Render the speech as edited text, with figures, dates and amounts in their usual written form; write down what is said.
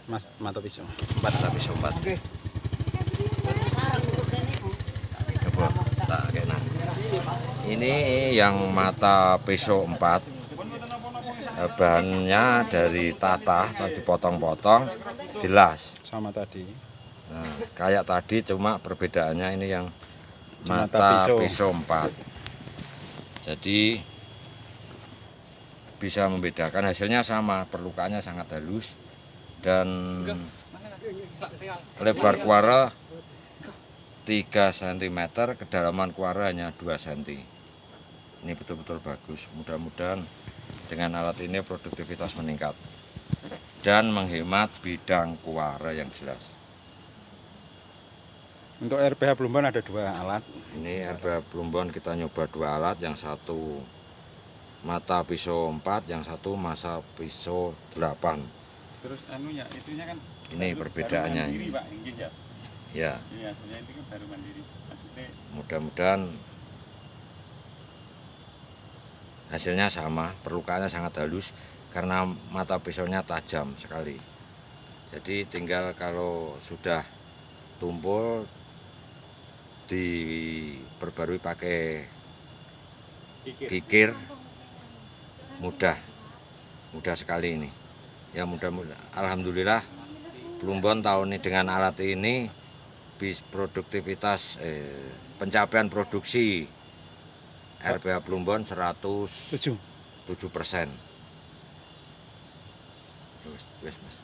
Mas mata pisau. Mata pisau 4. Coba tak kena. Ini yang mata pisau 4. Bahannya dari tatah, tadi potong-potong, jelas. Sama tadi. Nah, kayak tadi cuma perbedaannya ini yang Mata pisau 4. Jadi bisa membedakan, hasilnya sama, perlukaannya sangat halus dan lebar kuara 3 cm, kedalaman kuara hanya 2 cm. Ini betul-betul bagus. Mudah-mudahan dengan alat ini produktivitas meningkat dan menghemat bidang kuara yang jelas. Untuk RPH Plumbon ada 2 alat. Ini RPH Plumbon kita nyoba 2 alat, yang satu mata pisau 4, yang satu masa pisau 8. Terus itunya kan ini perbedaannya mandiri, ini. Pak, ya. Ya. Iya, itu kan baru mandiri. Maksudnya Mudah-mudahan hasilnya sama, perlukaannya sangat halus karena mata pisaunya tajam sekali. Jadi tinggal kalau sudah tumpul diperbarui pakai kikir, mudah sekali ini. Ya mudah-mudahan, alhamdulillah Plumbon tahun ini dengan alat ini produktivitas pencapaian produksi RPH Plumbon 107%. Wes, Mas.